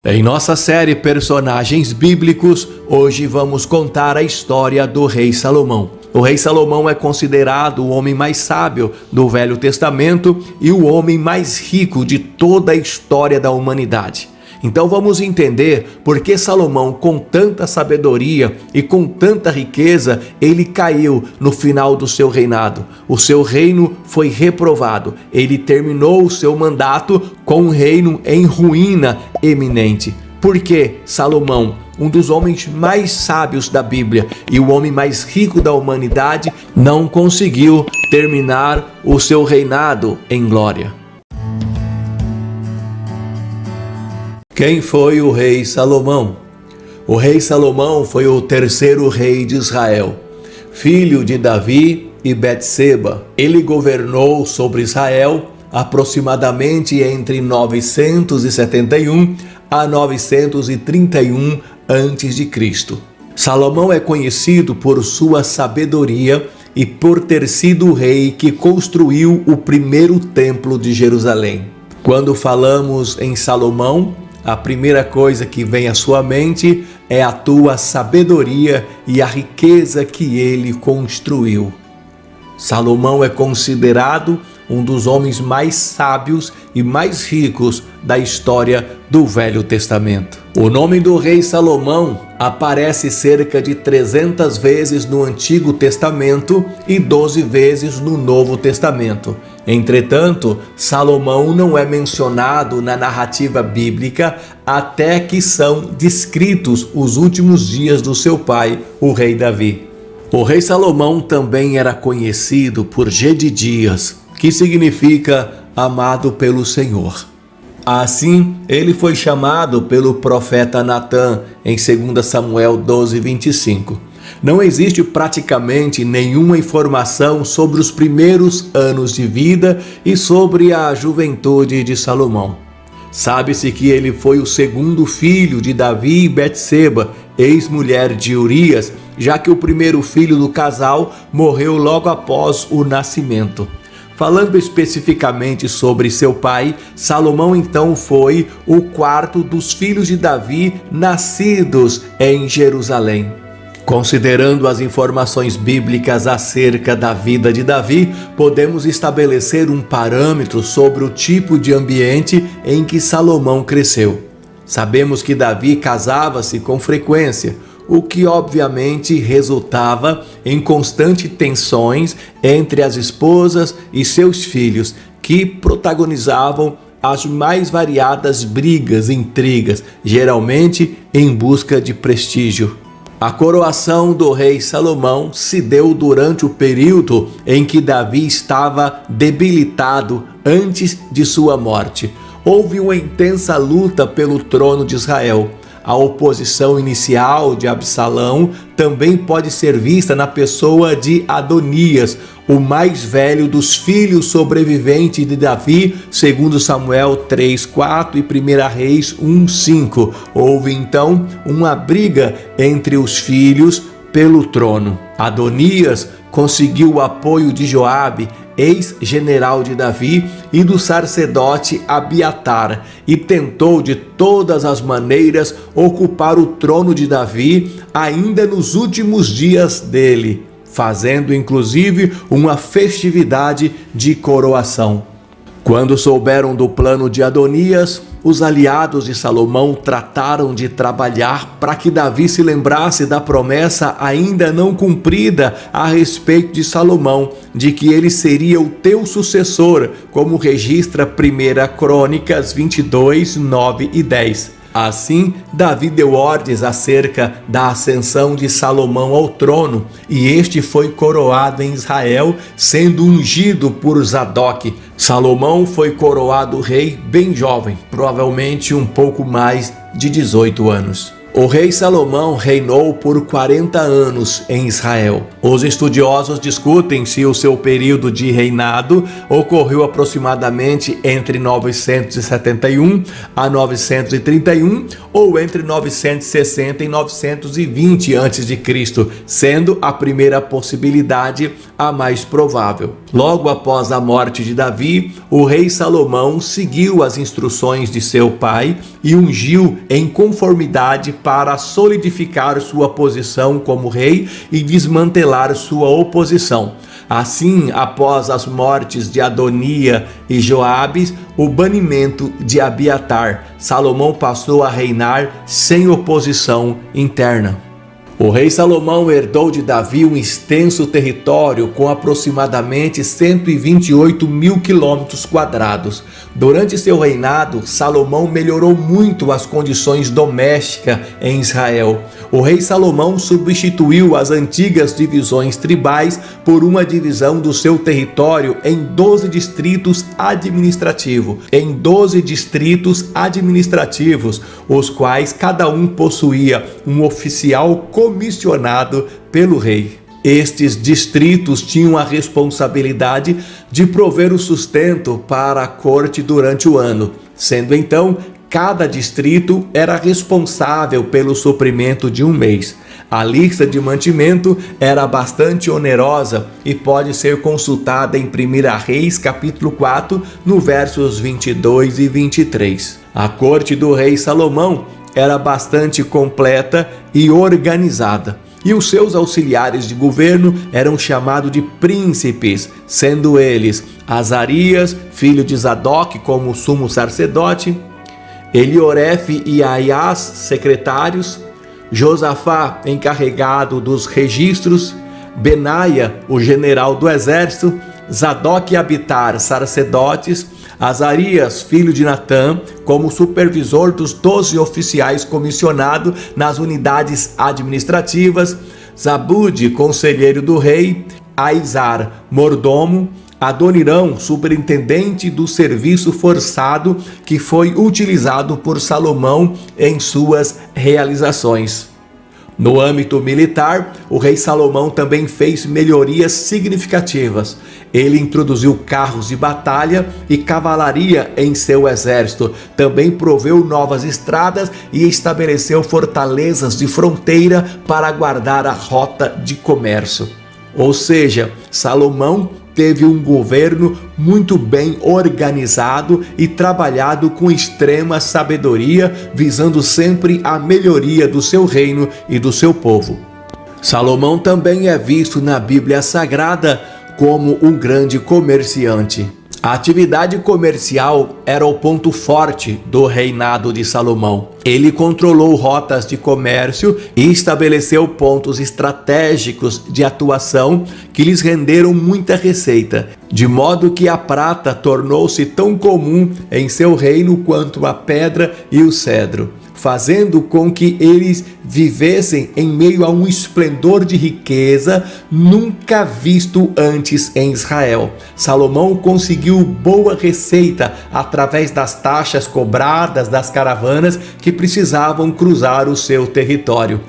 Em nossa série Personagens Bíblicos, hoje vamos contar a história do rei Salomão. O rei Salomão é considerado o homem mais sábio do Velho Testamento e o homem mais rico de toda a história da humanidade. Então vamos entender por que Salomão, com tanta sabedoria e com tanta riqueza, ele caiu no final do seu reinado. O seu reino foi reprovado. Ele terminou o seu mandato com um reino em ruína eminente. Porque Salomão, um dos homens mais sábios da Bíblia e o homem mais rico da humanidade, não conseguiu terminar o seu reinado em glória. Quem foi o rei Salomão? O rei Salomão foi o terceiro rei de Israel, filho de Davi e Betseba. Ele governou sobre Israel aproximadamente entre 971 a 931 a.C. Salomão é conhecido por sua sabedoria e por ter sido o rei que construiu o primeiro templo de Jerusalém. Quando falamos em Salomão, a primeira coisa que vem à sua mente é a tua sabedoria e a riqueza que ele construiu. Salomão é considerado um dos homens mais sábios e mais ricos da história do Velho Testamento. O nome do rei Salomão aparece cerca de 300 vezes no Antigo Testamento e 12 vezes no Novo Testamento. Entretanto, Salomão não é mencionado na narrativa bíblica até que são descritos os últimos dias do seu pai, o rei Davi. O rei Salomão também era conhecido por Jedidias, que significa amado pelo Senhor. Assim, ele foi chamado pelo profeta Natã em 2 Samuel 12:25. Não existe praticamente nenhuma informação sobre os primeiros anos de vida e sobre a juventude de Salomão. Sabe-se que ele foi o segundo filho de Davi e Betseba, ex-mulher de Urias, já que o primeiro filho do casal morreu logo após o nascimento. Falando especificamente sobre seu pai, Salomão então foi o quarto dos filhos de Davi nascidos em Jerusalém. Considerando as informações bíblicas acerca da vida de Davi, podemos estabelecer um parâmetro sobre o tipo de ambiente em que Salomão cresceu. Sabemos que Davi casava-se com frequência, o que obviamente resultava em constantes tensões entre as esposas e seus filhos, que protagonizavam as mais variadas brigas e intrigas, geralmente em busca de prestígio. A coroação do rei Salomão se deu durante o período em que Davi estava debilitado antes de sua morte. Houve uma intensa luta pelo trono de Israel. A oposição inicial de Absalão também pode ser vista na pessoa de Adonias, o mais velho dos filhos sobreviventes de Davi, segundo Samuel 3:4 e 1 Reis 1:5. Houve então uma briga entre os filhos pelo trono. Adonias conseguiu o apoio de Joabe, ex-general de Davi, e do sacerdote Abiatar, e tentou de todas as maneiras ocupar o trono de Davi ainda nos últimos dias dele, fazendo inclusive uma festividade de coroação. Quando souberam do plano de Adonias, os aliados de Salomão trataram de trabalhar para que Davi se lembrasse da promessa ainda não cumprida a respeito de Salomão, de que ele seria o teu sucessor, como registra 1 Crônicas 22, 9 e 10. Assim, Davi deu ordens acerca da ascensão de Salomão ao trono, e este foi coroado em Israel, sendo ungido por Zadok. Salomão foi coroado rei bem jovem, provavelmente um pouco mais de 18 anos. O rei Salomão reinou por 40 anos em Israel. Os estudiosos discutem se o seu período de reinado ocorreu aproximadamente entre 971 a 931 ou entre 960 e 920 a.C., sendo a primeira possibilidade a mais provável. Logo após a morte de Davi, o rei Salomão seguiu as instruções de seu pai e ungiu em conformidade para solidificar sua posição como rei e desmantelar sua oposição. Assim, após as mortes de Adonia e Joabe, o banimento de Abiatar, Salomão passou a reinar sem oposição interna. O rei Salomão herdou de Davi um extenso território com aproximadamente 128 mil quilômetros quadrados. Durante seu reinado, Salomão melhorou muito as condições domésticas em Israel. O rei Salomão substituiu as antigas divisões tribais por uma divisão do seu território em 12 distritos administrativos, os quais cada um possuía um oficial comissionado pelo rei. Estes distritos tinham a responsabilidade de prover o sustento para a corte durante o ano, sendo então cada distrito era responsável pelo suprimento de um mês. A lista de mantimento era bastante onerosa e pode ser consultada em 1 Reis, capítulo 4, no versos 22 e 23. A corte do rei Salomão era bastante completa e organizada, e os seus auxiliares de governo eram chamados de príncipes, sendo eles Azarias, filho de Zadok, como sumo sacerdote, Eliorefe e Aias, secretários, Josafá, encarregado dos registros, Benaia, o general do exército, Zadok e Abitar, sacerdotes, Azarias, filho de Natã, como supervisor dos 12 oficiais comissionados nas unidades administrativas, Zabude, conselheiro do rei, Aizar, mordomo, Adonirão, superintendente do serviço forçado que foi utilizado por Salomão em suas realizações. No âmbito militar, o rei Salomão também fez melhorias significativas. Ele introduziu carros de batalha e cavalaria em seu exército. Também proveu novas estradas e estabeleceu fortalezas de fronteira para guardar a rota de comércio. Ou seja, Salomão teve um governo muito bem organizado e trabalhado com extrema sabedoria, visando sempre a melhoria do seu reino e do seu povo. Salomão também é visto na Bíblia Sagrada como um grande comerciante. A atividade comercial era o ponto forte do reinado de Salomão. Ele controlou rotas de comércio e estabeleceu pontos estratégicos de atuação que lhes renderam muita receita, de modo que a prata tornou-se tão comum em seu reino quanto a pedra e o cedro, fazendo com que eles vivessem em meio a um esplendor de riqueza nunca visto antes em Israel. Salomão conseguiu boa receita através das taxas cobradas das caravanas que precisavam cruzar o seu território.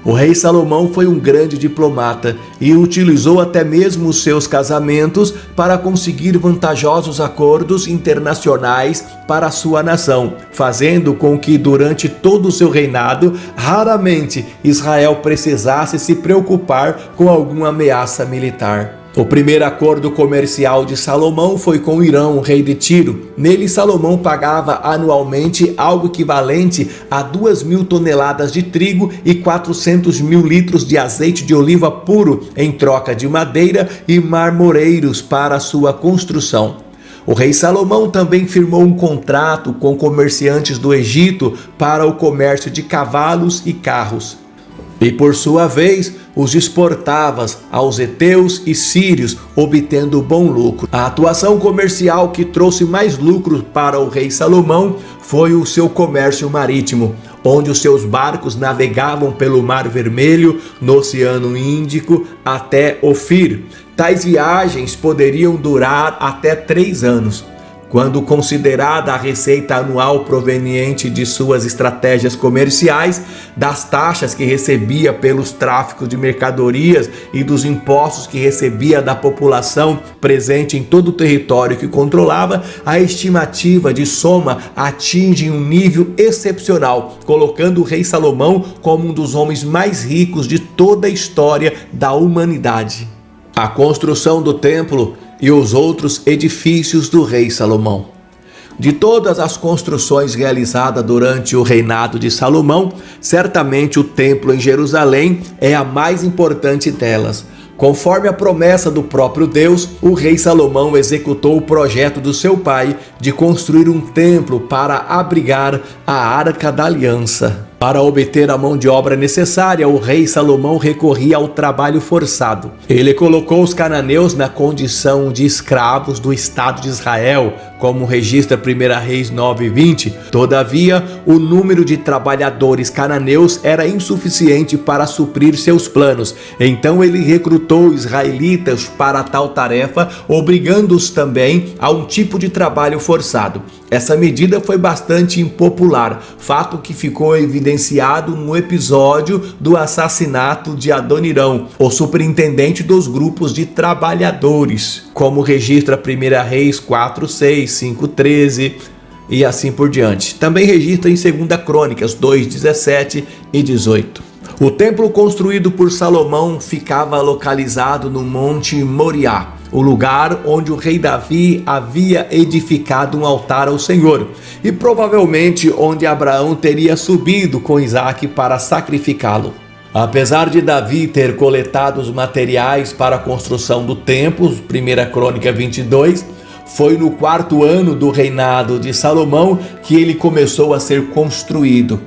O rei Salomão foi um grande diplomata e utilizou até mesmo os seus casamentos para conseguir vantajosos acordos internacionais para a sua nação, fazendo com que durante todo o seu reinado, raramente Israel precisasse se preocupar com alguma ameaça militar. O primeiro acordo comercial de Salomão foi com Irão, rei de Tiro. Nele, Salomão pagava anualmente algo equivalente a 2.000 toneladas de trigo e 400.000 litros de azeite de oliva puro em troca de madeira e marmoreiros para sua construção. O rei Salomão também firmou um contrato com comerciantes do Egito para o comércio de cavalos e carros. E por sua vez, os exportava aos heteus e sírios, obtendo bom lucro. A atuação comercial que trouxe mais lucro para o rei Salomão foi o seu comércio marítimo, onde os seus barcos navegavam pelo Mar Vermelho, no Oceano Índico, até Ofir. Tais viagens poderiam durar até 3 anos. Quando considerada a receita anual proveniente de suas estratégias comerciais, das taxas que recebia pelos tráficos de mercadorias e dos impostos que recebia da população presente em todo o território que controlava, a estimativa de soma atinge um nível excepcional, colocando o rei Salomão como um dos homens mais ricos de toda a história da humanidade. A construção do templo e os outros edifícios do rei Salomão. De todas as construções realizadas durante o reinado de Salomão, certamente o templo em Jerusalém é a mais importante delas. Conforme a promessa do próprio Deus, o rei Salomão executou o projeto do seu pai de construir um templo para abrigar a Arca da Aliança. Para obter a mão de obra necessária, o rei Salomão recorria ao trabalho forçado. Ele colocou os cananeus na condição de escravos do Estado de Israel, como registra 1 Reis 9:20. Todavia, o número de trabalhadores cananeus era insuficiente para suprir seus planos. Então ele recrutou israelitas para tal tarefa, obrigando-os também a um tipo de trabalho forçado. Essa medida foi bastante impopular, fato que ficou evidenciado no episódio do assassinato de Adonirão, o superintendente dos grupos de trabalhadores, como registra 1 Reis 4:6, 5:13 e assim por diante. Também registra em 2 Crônicas 2:17 e 18. O templo construído por Salomão ficava localizado no Monte Moriá, o lugar onde o rei Davi havia edificado um altar ao Senhor, e provavelmente onde Abraão teria subido com Isaque para sacrificá-lo. Apesar de Davi ter coletado os materiais para a construção do templo, 1 Crônica 22, foi no 4º ano do reinado de Salomão que ele começou a ser construído.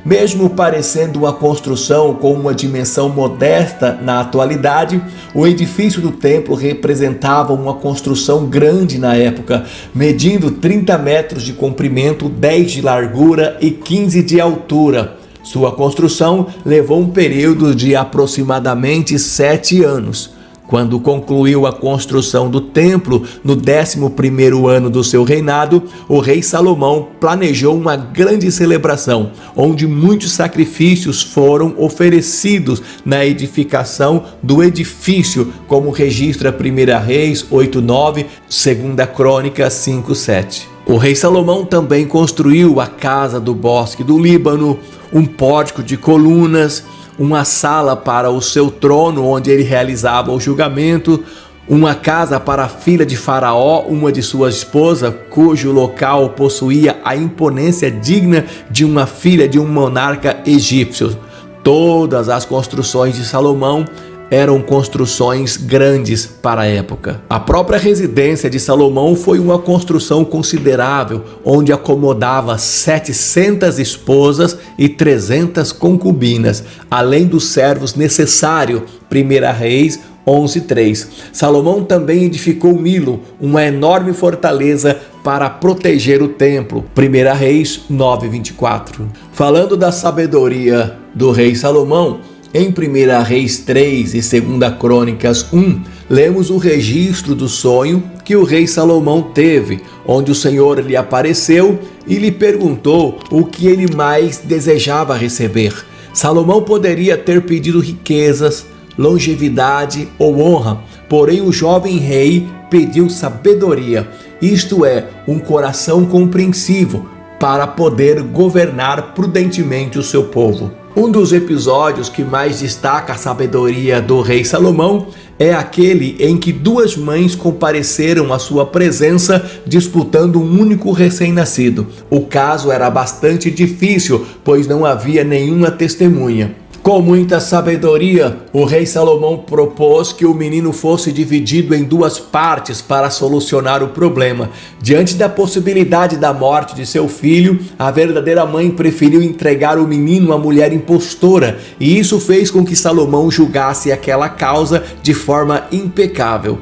Mesmo parecendo uma construção com uma dimensão modesta na atualidade, o edifício do templo representava uma construção grande na época, medindo 30 metros de comprimento, 10 de largura e 15 de altura. Sua construção levou um período de aproximadamente 7 anos. Quando concluiu a construção do templo, no 11º ano do seu reinado, o rei Salomão planejou uma grande celebração, onde muitos sacrifícios foram oferecidos na edificação do edifício, como registra 1 Reis 8:9, 2 Crônica 5:7. O rei Salomão também construiu a casa do Bosque do Líbano, um pórtico de colunas, uma sala para o seu trono, onde ele realizava o julgamento, uma casa para a filha de Faraó, uma de suas esposas, cujo local possuía a imponência digna de uma filha de um monarca egípcio. Todas as construções de Salomão eram construções grandes para a época. A própria residência de Salomão foi uma construção considerável, onde acomodava 700 esposas e 300 concubinas, além dos servos necessários. 1 Reis 11:3. Salomão também edificou Milo, uma enorme fortaleza para proteger o templo. 1 Reis 9:24. Falando da sabedoria do rei Salomão, em 1 Reis 3 e 2 Crônicas 1, lemos o registro do sonho que o rei Salomão teve, onde o Senhor lhe apareceu e lhe perguntou o que ele mais desejava receber. Salomão poderia ter pedido riquezas, longevidade ou honra, porém o jovem rei pediu sabedoria, isto é, um coração compreensivo, para poder governar prudentemente o seu povo. Um dos episódios que mais destaca a sabedoria do rei Salomão é aquele em que duas mães compareceram à sua presença disputando um único recém-nascido. O caso era bastante difícil, pois não havia nenhuma testemunha. Com muita sabedoria, o rei Salomão propôs que o menino fosse dividido em duas partes para solucionar o problema. Diante da possibilidade da morte de seu filho, a verdadeira mãe preferiu entregar o menino à mulher impostora, e isso fez com que Salomão julgasse aquela causa de forma impecável.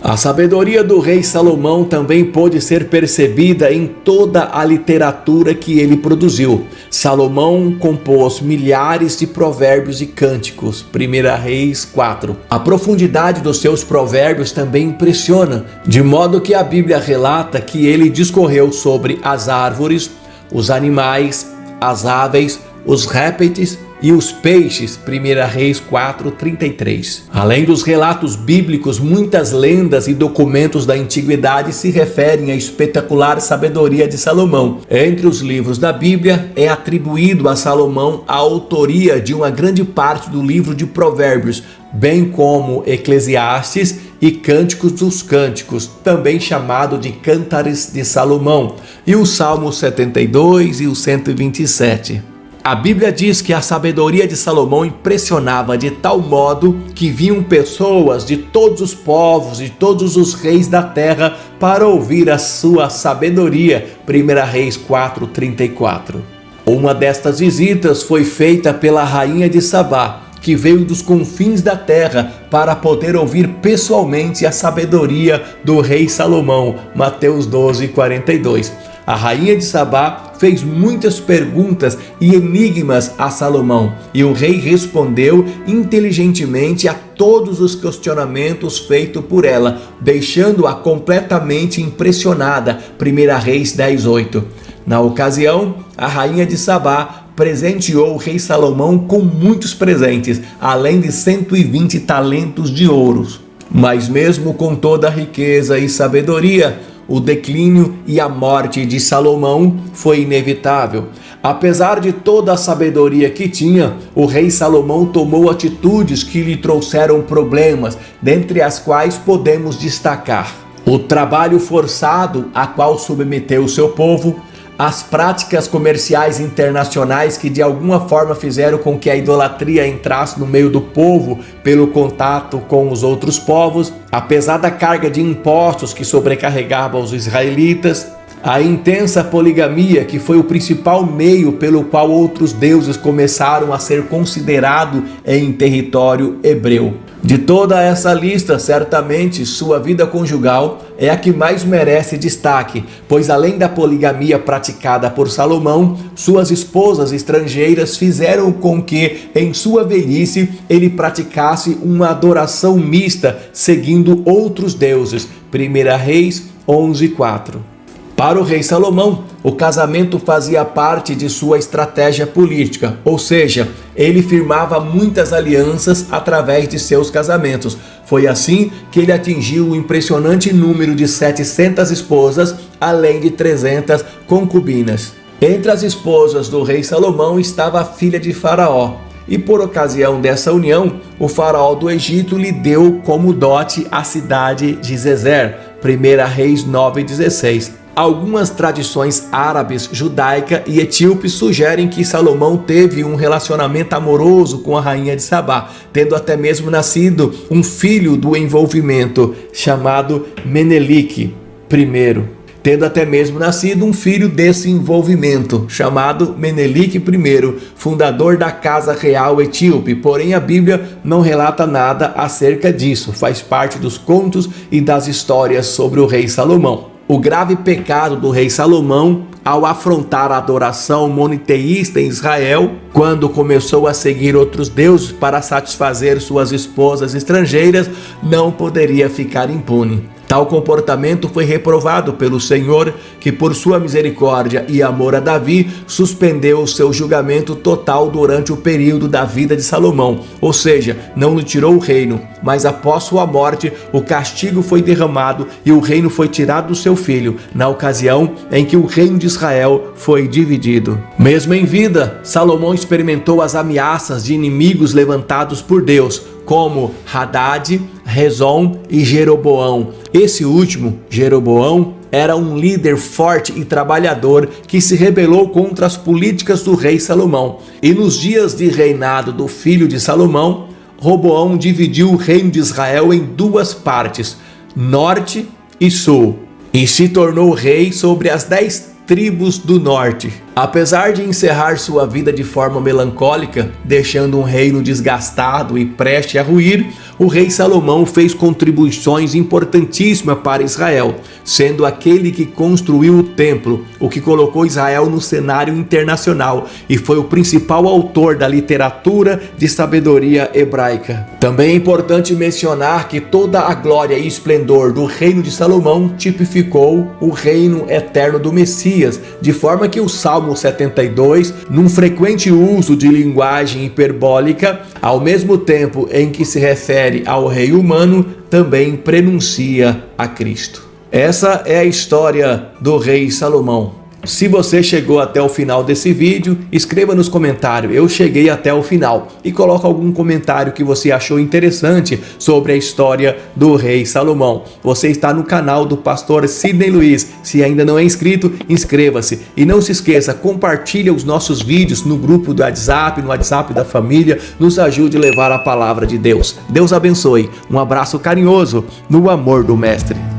A sabedoria do rei Salomão também pôde ser percebida em toda a literatura que ele produziu. Salomão compôs milhares de provérbios e cânticos, 1 Reis 4. A profundidade dos seus provérbios também impressiona, de modo que a Bíblia relata que ele discorreu sobre as árvores, os animais, as aves, os répteis e os peixes, 1 Reis 4:33. Além dos relatos bíblicos, muitas lendas e documentos da antiguidade se referem à espetacular sabedoria de Salomão. Entre os livros da Bíblia, é atribuído a Salomão a autoria de uma grande parte do livro de Provérbios, bem como Eclesiastes e Cânticos dos Cânticos, também chamado de Cântares de Salomão, e o Salmo 72 e o 127. A Bíblia diz que a sabedoria de Salomão impressionava de tal modo que vinham pessoas de todos os povos e todos os reis da terra para ouvir a sua sabedoria. 1 Reis 4:34. Uma destas visitas foi feita pela rainha de Sabá, que veio dos confins da terra para poder ouvir pessoalmente a sabedoria do rei Salomão. Mateus 12:42. A rainha de Sabá fez muitas perguntas e enigmas a Salomão, e o rei respondeu inteligentemente a todos os questionamentos feitos por ela, deixando-a completamente impressionada. 1 Reis 10:8. Na ocasião, a rainha de Sabá presenteou o rei Salomão com muitos presentes, além de 120 talentos de ouro. Mas mesmo com toda a riqueza e sabedoria, o declínio e a morte de Salomão foi inevitável. Apesar de toda a sabedoria que tinha, o rei Salomão tomou atitudes que lhe trouxeram problemas, dentre as quais podemos destacar o trabalho forçado a qual submeteu o seu povo, as práticas comerciais internacionais que de alguma forma fizeram com que a idolatria entrasse no meio do povo pelo contato com os outros povos, a pesada carga de impostos que sobrecarregava os israelitas, a intensa poligamia, que foi o principal meio pelo qual outros deuses começaram a ser considerados em território hebreu. De toda essa lista, certamente sua vida conjugal é a que mais merece destaque, pois além da poligamia praticada por Salomão, suas esposas estrangeiras fizeram com que, em sua velhice, ele praticasse uma adoração mista, seguindo outros deuses. 1 Reis 11:4. Para o rei Salomão, o casamento fazia parte de sua estratégia política, ou seja, ele firmava muitas alianças através de seus casamentos. Foi assim que ele atingiu o impressionante número de 700 esposas, além de 300 concubinas. Entre as esposas do rei Salomão estava a filha de Faraó, e por ocasião dessa união, o faraó do Egito lhe deu como dote a cidade de Gezer. 1 Reis 9:16. Algumas tradições árabes, judaica e etíope sugerem que Salomão teve um relacionamento amoroso com a rainha de Sabá, tendo até mesmo nascido um filho do envolvimento, chamado Menelik I. Tendo até mesmo nascido um filho desse envolvimento, chamado Menelik I, fundador da casa real etíope. Porém, a Bíblia não relata nada acerca disso, faz parte dos contos e das histórias sobre o rei Salomão. O grave pecado do rei Salomão, ao afrontar a adoração monoteísta em Israel, quando começou a seguir outros deuses para satisfazer suas esposas estrangeiras, não poderia ficar impune. Tal comportamento foi reprovado pelo Senhor, que por sua misericórdia e amor a Davi, suspendeu o seu julgamento total durante o período da vida de Salomão, ou seja, não lhe tirou o reino, mas após sua morte, o castigo foi derramado e o reino foi tirado do seu filho, na ocasião em que o reino de Israel foi dividido. Mesmo em vida, Salomão experimentou as ameaças de inimigos levantados por Deus, como Hadad, Rezon e Jeroboão. Esse último, Jeroboão, era um líder forte e trabalhador que se rebelou contra as políticas do rei Salomão. E nos dias de reinado do filho de Salomão, Roboão dividiu o reino de Israel em duas partes, norte e sul, e se tornou rei sobre as 10 tribos do norte. Apesar de encerrar sua vida de forma melancólica, deixando um reino desgastado e prestes a ruir, o rei Salomão fez contribuições importantíssimas para Israel, sendo aquele que construiu o templo, o que colocou Israel no cenário internacional e foi o principal autor da literatura de sabedoria hebraica. Também é importante mencionar que toda a glória e esplendor do reino de Salomão tipificou o reino eterno do Messias, de forma que o Salmo 72, num frequente uso de linguagem hiperbólica, ao mesmo tempo em que se refere ao rei humano, também prenuncia a Cristo. Essa é a história do rei Salomão. Se você chegou até o final desse vídeo, escreva nos comentários, eu cheguei até o final, e coloque algum comentário que você achou interessante sobre a história do rei Salomão. Você está no canal do pastor Sidney Luiz. Se ainda não é inscrito, inscreva-se. E não se esqueça, compartilhe os nossos vídeos no grupo do WhatsApp, no WhatsApp da família, nos ajude a levar a palavra de Deus. Deus abençoe. Um abraço carinhoso no amor do Mestre.